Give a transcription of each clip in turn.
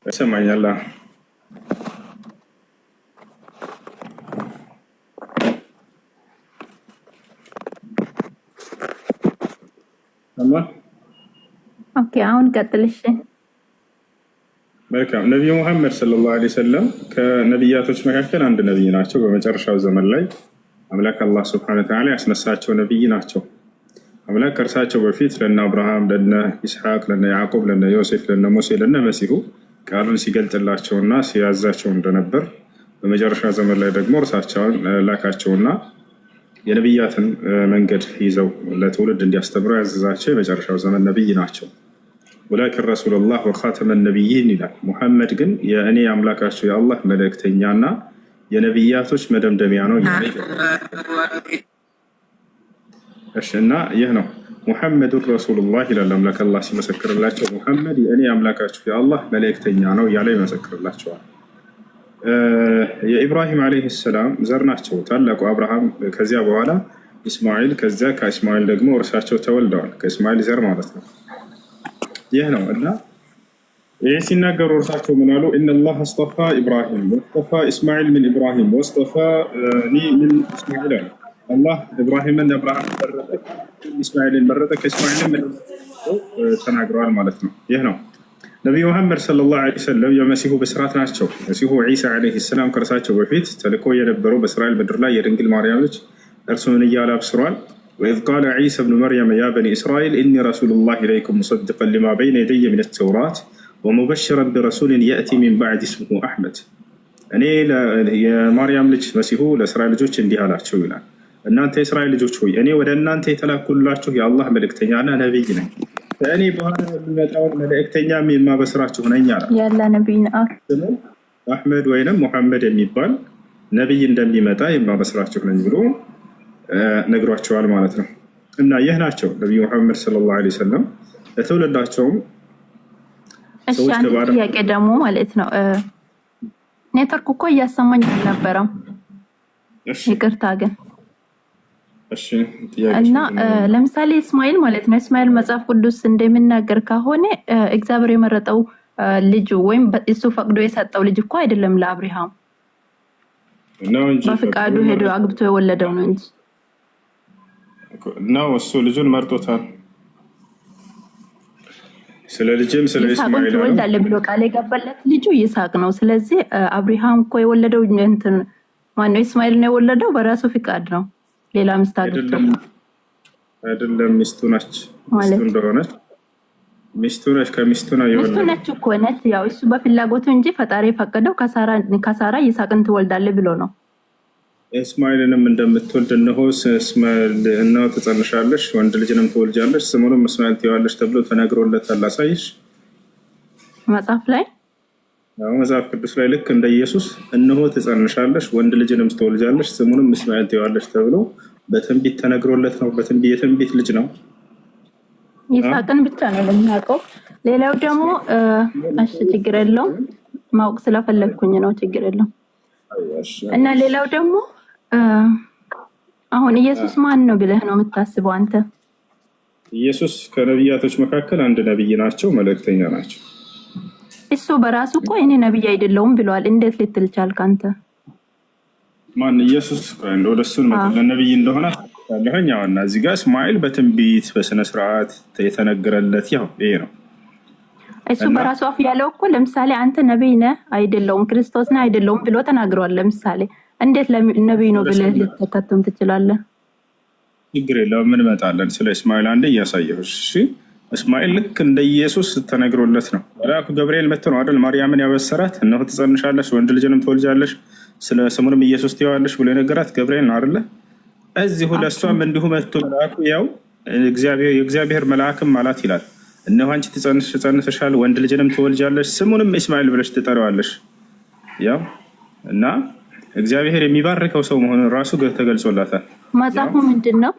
ይሰማኛል። ኦኬ አሁን ቀጥልሽ። መልካም። ነቢዩ ሙሐመድ ሰለላሁ ዐለይሂ ወሰለም ከነቢያቶች መካከል አንድ ነቢይ ናቸው። በመጨረሻው ዘመን ላይ አምላክ አላህ ሱብሓነሁ ወተዓላ ያስነሳቸው ነቢይ ናቸው። አምላክ ከእርሳቸው በፊት ለነ አብርሃም፣ ለነ ኢስሐቅ፣ ለነ ያዕቆብ፣ ለነ ዮሴፍ፣ ለነ ሙሴ፣ ለነ መሲሁ ቃሉን ሲገልጥላቸውና ሲያዛቸው እንደነበር በመጨረሻ ዘመን ላይ ደግሞ እርሳቸውን ላካቸውና የነቢያትን መንገድ ይዘው ለትውልድ እንዲያስተምሩ ያዘዛቸው የመጨረሻው ዘመን ነቢይ ናቸው። ወላኪን ረሱሉላህ ወኻተመ ነቢይን ይላል። ሙሐመድ ግን የእኔ አምላካቸው የአላህ መልእክተኛና የነቢያቶች መደምደሚያ ነው። እና ይህ ነው ሙሐመዱን ረሱሉላህ ይላል አምላክ አላህ ሲመሰክርላቸው፣ ሙሐመድ የእኔ አምላካቸው የአላህ መልእክተኛ ነው እያለ ይመሰክርላቸዋል። የኢብራሂም ዓለይሂ ሰላም ዘር ናቸው። ታላቁ አብርሃም፣ ከዚያ በኋላ ኢስማኤል፣ ከዚያ ከኢስማኤል ደግሞ እርሳቸው ተወልደዋል። ከኢስማኤል ዘር ማለት ነው። ይህ ነው እና ይህ ሲናገሩ እርሳቸው ምን አሉ? ኢነላህ አስጠፋ ኢብራሂም ወስጠፋ ኢስማኤል ምን ኢብራሂም ወስጠፋኒ ምን ኢስማኤል አሉ። አላህ ኢብራሂምን አብርሃም መረጠ፣ ኢስማኤልን መረጠ፣ ከኢስማኤልን ተናግረዋል ማለት ነው። ይህ ነው ነቢዩ ሙሐመድ ሰለላሁ ዐለይሂ ወሰለም የመሲሁ ብስራት ናቸው። መሲሁ ዒሳ ዐለይሂ ሰላም ከእርሳቸው በፊት ተልኮ የነበረው በእስራኤል ምድር ላይ የድንግል ማርያም ልጅ እርሱ ምን እያለ አብስሯል? ወኢዝ ቃለ ዒሳ ብኑ መርየም ያ በኒ እስራኤል ኢኒ ረሱሉላህ ኢለይኩም ሙሰድቀን ሊማ በይነ የደየ ሚነ ተውራት ወሙበሽረን ቢረሱሊን የእቲ ሚን ባዕድ ስሙሁ አሕመድ። እኔ የማርያም ልጅ መሲሁ ለእስራኤል ልጆች እንዲህ አላቸው ይላል፣ እናንተ የእስራኤል ልጆች ሆይ እኔ ወደ እናንተ የተላኩላችሁ የአላህ መልእክተኛና ነቢይ ነኝ። ከእኔ በኋላ የሚመጣውን መልእክተኛ የማበስራችሁ ነኝ አለ። ያለ ነቢይ ነው አሕመድ ወይንም ሙሐመድ የሚባል ነቢይ እንደሚመጣ የማበስራችሁ ነኝ ብሎ ነግሯቸዋል ማለት ነው። እና ይህ ናቸው ነቢዩ ሙሐመድ ሰለላሁ ዐለይሂ ወሰለም ለትውልዳቸውም። እሺ አንድ ጥያቄ ደግሞ ማለት ነው። ኔትወርክ እኮ እያሰማኝ አልነበረም፣ ይቅርታ ግን እና ለምሳሌ እስማኤል ማለት ነው። እስማኤል መጽሐፍ ቅዱስ እንደሚናገር ከሆነ እግዚአብሔር የመረጠው ልጁ ወይም እሱ ፈቅዶ የሰጠው ልጅ እኮ አይደለም ለአብርሃም በፍቃዱ ሄዶ አግብቶ የወለደው ነው እንጂ ነው። እሱ ልጁን መርጦታል። ስለ ልጅም ስለ እስማኤል ትወልዳለህ ብሎ ቃል የገባለት ልጁ ይስሐቅ ነው። ስለዚህ አብርሃም እኮ የወለደው እንትን ማነው? እስማኤል ነው የወለደው በራሱ ፍቃድ ነው። ሌላ ሚስት አግብቶ አይደለም። ሚስቱ ነች። ሚስቱ እንደሆነች ሚስቱ ነች። ከሚስቱ ነው የወለደው። ሚስቱ ነች እኮ ነች። ያው እሱ በፍላጎቱ እንጂ ፈጣሪ የፈቀደው ከሳራ ይስሐቅን ትወልዳለህ ብሎ ነው። እስማኤልንም እንደምትወልድ እነሆ ትጸንሻለሽ፣ ወንድ ልጅንም ትወልጃለሽ፣ ስሙንም እስማኤል ትይዋለሽ ተብሎ ተነግሮለታል። አሳይሽ መጽሐፍ ላይ መጽሐፍ ቅዱስ ላይ ልክ እንደ ኢየሱስ እነሆ ትጸንሻለሽ፣ ወንድ ልጅንም ትወልጃለሽ፣ ስሙንም እስማኤል ትይዋለሽ ተብሎ በትንቢት ተነግሮለት ነው። የትንቢት ልጅ ነው። ይስሐቅን ብቻ ነው የምናውቀው። ሌላው ደግሞ እሺ ችግር የለውም ማወቅ ስለፈለግኩኝ ነው። ችግር የለውም። እና ሌላው ደግሞ አሁን ኢየሱስ ማን ነው ብለህ ነው የምታስበው አንተ? ኢየሱስ ከነቢያቶች መካከል አንድ ነቢይ ናቸው፣ መልእክተኛ ናቸው። እሱ በራሱ እኮ እኔ ነቢይ አይደለሁም ብለዋል። እንዴት ልትል ቻልክ አንተ? ማን? ኢየሱስ ወደ እሱን ነቢይ እንደሆነ ያለኸኝ ያውና እዚህ ጋር እስማኤል በትንቢት በስነ ስርዓት የተነገረለት ያው ይሄ ነው። እሱ በራሱ አፍ ያለው እኮ ለምሳሌ አንተ ነቢይ ነህ አይደለሁም፣ ክርስቶስ ነህ አይደለሁም ብሎ ተናግሯል። ለምሳሌ እንዴት ነቢይ ነው ብለህ ልትከተም ትችላለህ? ችግር የለውም እንመጣለን። ስለ እስማኤል አንዴ እያሳየሁሽ። እሺ እስማኤል ልክ እንደ ኢየሱስ ተነግሮለት ነው። መልአኩ ገብርኤል መጥቶ ነው አይደል ማርያምን ያበሰራት። እነሆ ትጸንሻለሽ፣ ወንድ ልጅንም ትወልጃለሽ፣ ስለ ስሙንም ኢየሱስ ትይዋለሽ ብሎ የነገራት ገብርኤል ነው አይደለ? እዚሁ ለእሷም እንዲሁ መጥቶ መልአኩ ያው የእግዚአብሔር መልአክም አላት ይላል፣ እነሆ አንቺ ትጸንሻለሽ፣ ወንድ ልጅንም ትወልጃለሽ፣ ስሙንም እስማኤል ብለሽ ትጠራዋለሽ። ያው እና እግዚአብሔር የሚባርከው ሰው መሆኑን ራሱ ተገልጾላታል። መጽሐፉ ምንድን ነው?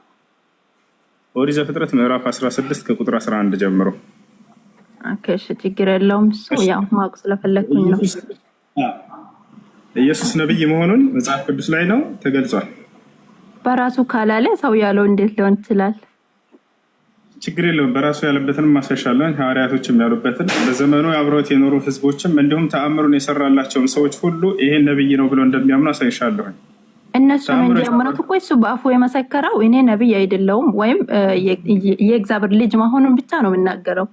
ኦሪት ዘፍጥረት ምዕራፍ 16 ከቁጥር 11 ጀምሮ። እሺ ችግር የለውም። እሱ ያው ማወቅ ስለፈለግኩኝ ነው። ኢየሱስ ነብይ መሆኑን መጽሐፍ ቅዱስ ላይ ነው ተገልጿል። በራሱ ካላለ ሰው ያለው እንዴት ሊሆን ይችላል? ችግር የለውም። በራሱ ያለበትን ማሳሻለን ሐዋርያቶችም ያሉበትን በዘመኑ አብረውት የኖሩ ህዝቦችም እንዲሁም ተአምሩን የሰራላቸውን ሰዎች ሁሉ ይሄን ነብይ ነው ብሎ እንደሚያምኑ አሳይሻለሁኝ። እነሱን እንዲያምኑት እኮ እሱ በአፉ የመሰከረው እኔ ነብይ አይደለሁም ወይም የእግዚአብሔር ልጅ መሆኑን ብቻ ነው የምናገረው።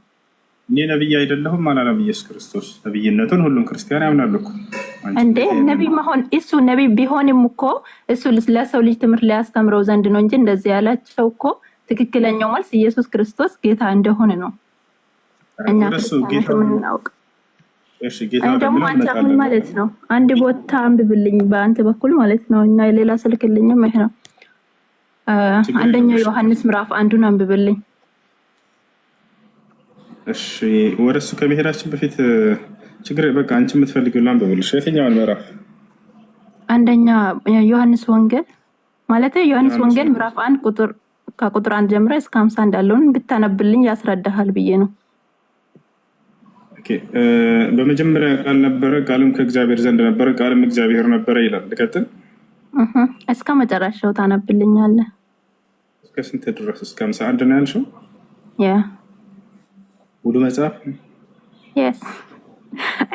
እኔ ነብይ አይደለሁም አላለም ኢየሱስ ክርስቶስ። ነብይነቱን ሁሉም ክርስቲያን ያምናሉ እኮ እንዴ። ነብይ መሆን እሱ ነብይ ቢሆንም እኮ እሱ ለሰው ልጅ ትምህርት ሊያስተምረው ዘንድ ነው እንጂ እንደዚህ ያላቸው እኮ ትክክለኛው መልስ ኢየሱስ ክርስቶስ ጌታ እንደሆነ ነው እኛ የምናውቅ። ደግሞ አንተ አሁን ማለት ነው አንድ ቦታ አንብብልኝ በአንተ በኩል ማለት ነው እና የሌላ ስልክልኝም ይሄ ነው። አንደኛው ዮሐንስ ምዕራፍ 1 አንብብልኝ። እሺ ወደሱ ከመሄዳችን በፊት ችግር በቃ አንቺ የምትፈልጊው አንብብልሽ። የትኛውን ምዕራፍ? አንደኛ ዮሐንስ ወንጌል ማለት ዮሐንስ ወንጌል ምዕራፍ 1 ከቁጥር 1 ጀምሮ እስከ 50 እንዳለውን ብታነብልኝ ያስረዳሃል ብዬ ነው። በመጀመሪያ ቃል ነበረ፣ ቃልም ከእግዚአብሔር ዘንድ ነበረ፣ ቃልም እግዚአብሔር ነበረ ይላል። ልቀጥል? እስከ መጨረሻው ታነብልኛለህ። እስከ ስንት ድረስ? እስከ 51 ነው ያልሽው? ያ ሙሉ መጽሐፍ? የስ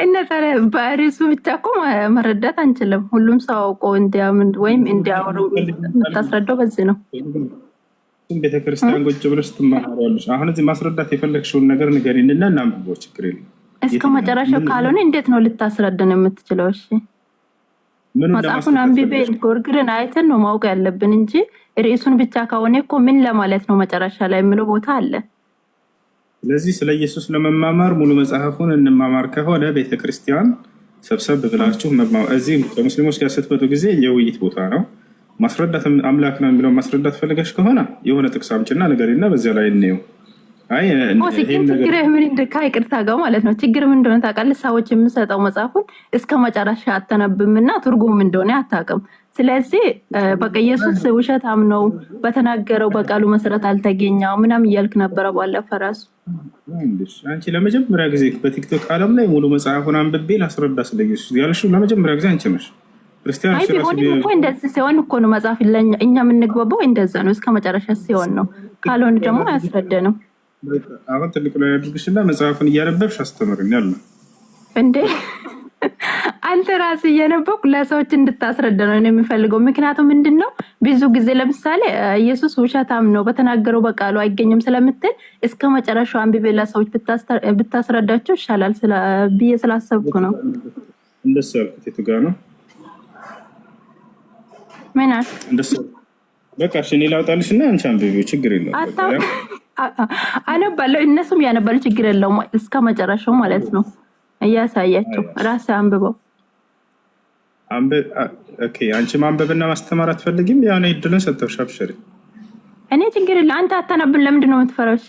እና ታዲያ በርዕሱ ብቻ እኮ መረዳት አንችልም። ሁሉም ሰው አውቆ እንዲያምን ወይም እንዲያወሩ የምታስረዳው በዚህ ነው። ቤተክርስቲያን ቁጭ ብለሽ ትማራለሽ። አሁን እዚህ ማስረዳት የፈለግሽውን ነገር ንገሪንና እናንብበው። ችግር የለም። እስከ መጨረሻው ካልሆነ እንዴት ነው ልታስረዳን የምትችለው? እሺ መጽሐፉን አንብቤ ጎርግርን አይተን ነው ማወቅ ያለብን እንጂ ርዕሱን ብቻ ከሆነ እኮ ምን ለማለት ነው መጨረሻ ላይ የሚለው ቦታ አለ። ስለዚህ ስለ ኢየሱስ ለመማማር ሙሉ መጽሐፉን እንማማር ከሆነ ቤተክርስቲያን ሰብሰብ ብላችሁ እዚህ ከሙስሊሞች ጋር ስትመጡ ጊዜ የውይይት ቦታ ነው። ማስረዳት አምላክ ነው የሚለው ማስረዳት ፈልገሽ ከሆነ የሆነ ጥቅስ አምጪና ንገሪና በዚያ ላይ እንየው። አይ ችግር ምን ከይቅርታ ጋር ማለት ነው። ችግር ምን እንደሆነ ታውቃለህ? ሰዎች የምሰጠው መጽሐፉን እስከ መጨረሻ አተነብምና ትርጉም እንደሆነ አታውቅም። ስለዚህ በቃ ኢየሱስ ውሸታም ነው፣ በተናገረው በቃሉ መሰረት አልተገኘው ምናምን እያልክ ነበረ ባለፈው ራሱ። አንቺ ለመጀመሪያ ጊዜ በቲክቶክ ዓለም ላይ ሙሉ መጽሐፉን አንብቤ ላስረዳ ስለ ኢየሱስ ያልሽው ለመጀመሪያ ጊዜ አንቺ ነሽ። አይ ቢሆንም እኮ እንደዚህ ሲሆን እኮ ነው መጽሐፍ እኛ የምንግባባው እንደዛ ነው። እስከ መጨረሻ ሲሆን ነው፣ ካልሆነ ደግሞ አያስረዳንም። አሁን ትልቅ ላይ አድርግሽና መጽሐፉን እያነበብሽ አስተምርኝ ያለ እንዴ። አንተ ራስህ እያነበብኩ ለሰዎች እንድታስረዳ ነው የሚፈልገው። ምክንያቱም ምንድን ነው ብዙ ጊዜ ለምሳሌ ኢየሱስ ውሸታም ነው በተናገረው በቃሉ አይገኝም ስለምትል እስከ መጨረሻው አንብቤ ለሰዎች ብታስረዳቸው ይሻላል ብዬ ስላሰብኩ ነው እንደሱ ያልኩት። የቱ ጋር ነው ምናምን እንደሱ? በቃ እሺ እኔ ላውጣልሽ እና አንቺ አንብቢው፣ ችግር የለውም። አነባለሁ፣ እነሱም ያነባሉ፣ ችግር የለውም። እስከ መጨረሻው ማለት ነው እያሳያቸው ራስህ አንብበው። ኦኬ አንቺ ማንበብና ማስተማር አትፈልጊም? ያው ነው እድልን ሰጥተውሽ አብሽሪ። እኔ ችግር የለም። አንተ አታነብን፣ ለምንድን ነው የምትፈራው? እሺ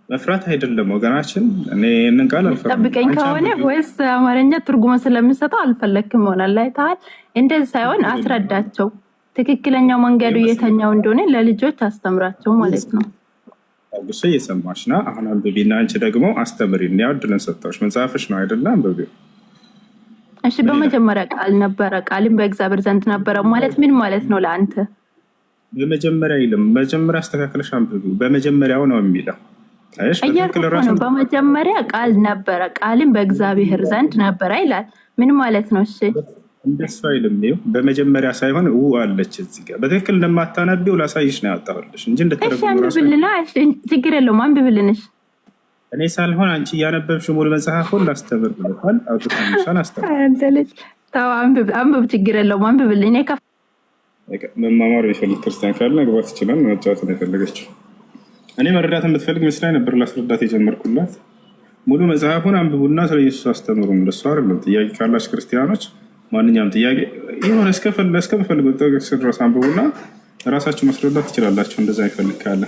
መፍራት አይደለም ወገናችን። እኔ እንን ቃል አልፈራም። ጠብቀኝ ከሆነ ወይስ አማርኛ ትርጉም ስለምሰጠው አልፈለክም ይሆናል። ላይታል እንደዚህ ሳይሆን አስረዳቸው፣ ትክክለኛው መንገዱ የተኛው እንደሆነ ለልጆች አስተምራቸው ማለት ነው። አብሶ እየሰማሽ ነው። አሁን አንብቢና አንቺ ደግሞ አስተምሪኝ። ያው እድልን ሰጥተውሽ መጽሐፍሽ ነው አይደለ? አንብቢው። እሺ በመጀመሪያ ቃል ነበረ፣ ቃልም በእግዚአብሔር ዘንድ ነበረ ማለት ምን ማለት ነው ለአንተ? በመጀመሪያ ይልም መጀመሪያ አስተካክለሽ አንብቢው። በመጀመሪያው ነው የሚለው ነው። በመጀመሪያ ቃል ነበረ፣ ቃልም በእግዚአብሔር ዘንድ ነበረ ይላል። ምን ማለት ነው? እሺ እንደሱ አይልም። በመጀመሪያ ሳይሆን አለች እዚህ ጋር በትክክል እንደማታነቢው ላሳይሽ ነው ያወጣሁልሽ እንጂ እንደተረጉምልና ችግር የለውም አንብብልንሽ። እኔ ሳልሆን አንቺ እያነበብሽ ሙሉ መጽሐፉን ላስተምር ብለሻል። አውጥተንሻል። አስተምር ታው አንብብ፣ ችግር የለውም አንብብልኝ። እኔ መማማር የሚፈልግ ክርስቲያን ካለ መግባት ይችላል። መጫወት ነው የፈለገችው። እኔ መረዳት የምትፈልግ መስላኝ ነበር ላስረዳት የጀመርኩላት። ሙሉ መጽሐፉን አንብቡና ስለ ኢየሱስ አስተምሩ። እንደሱ አይደለም። ጥያቄ ካላችሁ ክርስቲያኖች ማንኛውም ጥያቄ የሆነ እስከምፈልገው ጥቅስ ድረስ አንብቡና ራሳችሁ ማስረዳት ትችላላችሁ። እንደዛ ይፈልግ ካለ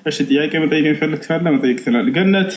እሺ። ጥያቄ መጠየቅ የሚፈልግ ካለ መጠየቅ ትችላል። ገነት